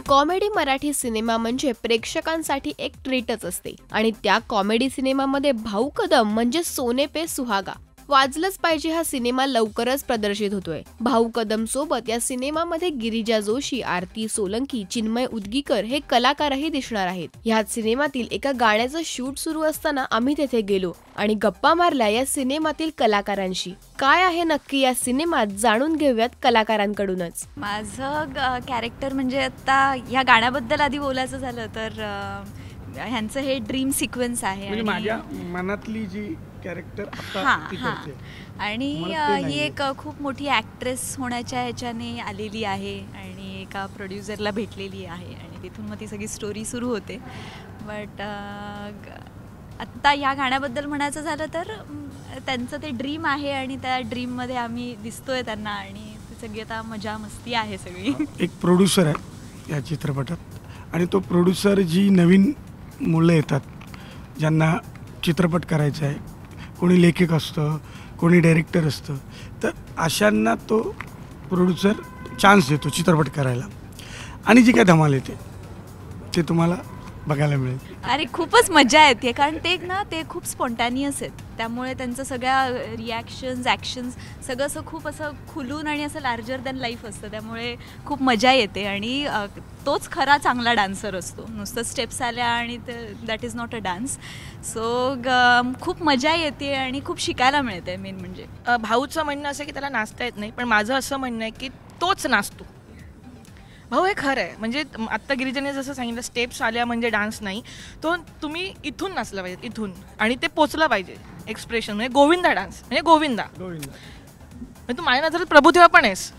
Comedy Marathi cinema म्हणजे प्रेक्षकांसाठी एक ट्रीटच असते आणि त्या कॉमेडी सिनेमामध्ये भाऊ कदम म्हणजे सोने पे सुहागा. वाजलंच पाहिजे हा सिनेमा लवकरच प्रदर्शित होतोय. भाऊ कदम सोबत या सिनेमामध्ये गिरिजा जोशी, आरती सोलंकी, चिन्मय उदगीकर हे कलाकारही दिसणार आहेत. ह्याच सिनेमातील एका गाण्याचं शूट सुरू असताना आम्ही तेथे गेलो आणि गप्पा मारल्या या सिनेमातील कलाकारांशी. काय आहे नक्की या सिनेमात जाणून घेऊयात कलाकारांकडूनच. माझं कॅरेक्टर म्हणजे आता या गाण्याबद्दल आधी बोलायचं झालं तर ह्यांचं हे ड्रीम सिक्वेन्स आहे म्हणजे माझ्या मनातली जी कॅरेक्टर आणि ही एक खूप मोठी ॲक्ट्रेस होण्याच्या ह्याच्याने आलेली आहे आणि एका प्रोड्युसरला भेटलेली आहे आणि तिथून मग ती सगळी स्टोरी सुरू होते. बट आत्ता या गाण्याबद्दल म्हणायचं झालं तर त्यांचं ते ड्रीम आहे आणि त्या ड्रीममध्ये आम्ही दिसतोय त्यांना आणि सगळी आता मजा मस्ती आहे सगळी. एक प्रोड्युसर आहे या चित्रपटात आणि तो प्रोड्युसर जी नवीन मुलं येतात ज्यांना चित्रपट करायचा आहे, कोणी लेखक असतं, कोणी डायरेक्टर असतं, तर अशांना तो प्रोड्युसर चान्स देतो चित्रपट करायला आणि जी काय धमाल येते ते तुम्हाला बघायला मिळेल. अरे खूपच मजा येते कारण ते खूप स्पॉन्टॅनियस आहेत. त्यामुळे त्यांचं सगळ्या रिॲक्शन्स ॲक्शन्स सगळं असं खूप असं खुलून आणि असं लार्जर दॅन लाईफ असतं. त्यामुळे खूप मजा येते आणि तोच खरा चांगला डान्सर असतो. नुसतं स्टेप्स आल्या आणि that is not a dance. So खूप मजा येते आणि खूप शिकायला मिळते. मेन म्हणजे भाऊचं म्हणणं असं की त्याला नाचता येत नाही, पण माझं असं म्हणणं आहे की तोच नाचतो. भाऊ हे खरं आहे. म्हणजे आत्ता गिरिजाने जसं सांगितलं स्टेप्स आल्या म्हणजे डान्स नाही, तो तुम्ही इथून नाचला पाहिजे, इथून, आणि ते पोचलं पाहिजे एक्सप्रेशन. म्हणजे गोविंदा डान्स म्हणजे गोविंदा. तू माझ्या नजरेत प्रभुदेवा पण आहेस,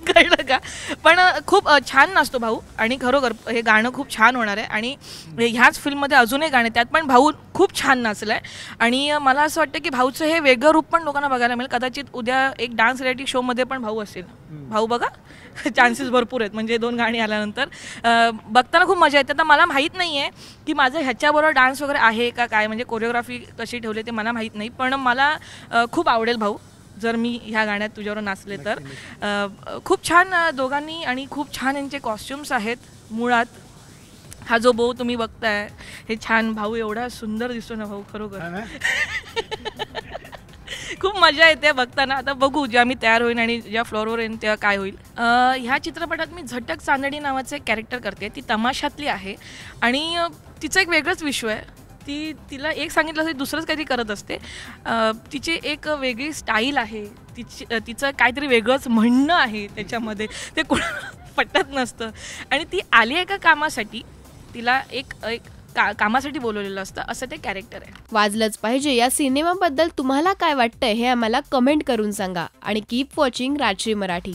कळलं का? पण खूप छान नाचतो भाऊ आणि खरोखर हे गाणं खूप छान होणार आहे. आणि ह्याच फिल्ममध्ये अजूनही गाणे त्यात पण भाऊ खूप छान नाचलं आहे आणि मला असं वाटतं की भाऊचं हे वेगळं रूप पण लोकांना बघायला मिळेल. कदाचित उद्या एक डान्स रियालिटी शोमध्ये पण भाऊ असेल. भाऊ बघा, चान्सेस भरपूर आहेत. म्हणजे 2 गाणी आल्यानंतर बघताना खूप मजा येते. आता मला माहीत नाही आहे की माझं ह्याच्याबरोबर डान्स वगैरे आहे का काय, म्हणजे कोरिओग्राफी कशी ठेवली ते मला माहीत नाही, पण मला खूप आवडेल भाऊ जर मी ह्या गाण्यात तुझ्यावर नाचले तर. खूप छान दोघांनी आणि खूप छान यांचे कॉस्ट्युम्स आहेत. मुळात हा जो बो तुम्ही बघताय हे छान, भाऊ एवढा सुंदर दिसतो ना भाऊ, खरोखर खूप मजा येते बघताना. आता बघू जेव्हा मी तयार होईन आणि ज्या फ्लोअरवर येईन तेव्हा काय होईल. ह्या चित्रपटात मी झटक चांदणी नावाचं एक कॅरेक्टर करते. ती तमाशातली आहे आणि तिचं एक वेगळंच विश्व आहे. तिला एक सांगितलं तरी दुसरंच काहीतरी करत असते. तिची एक वेगळी स्टाईल आहे, तिचं काहीतरी वेगळंच म्हणणं आहे त्याच्यामध्ये, ते कोणाला पटत नसतं. आणि ती आली आहे का कामासाठी, तिला एक कामासाठी बोलवलेलं असतं, असं ते कॅरेक्टर आहे. वाजलंच पाहिजे या सिनेमाबद्दल तुम्हाला काय वाटतंय हे आम्हाला कमेंट करून सांगा आणि कीप वॉचिंग राजश्री मराठी.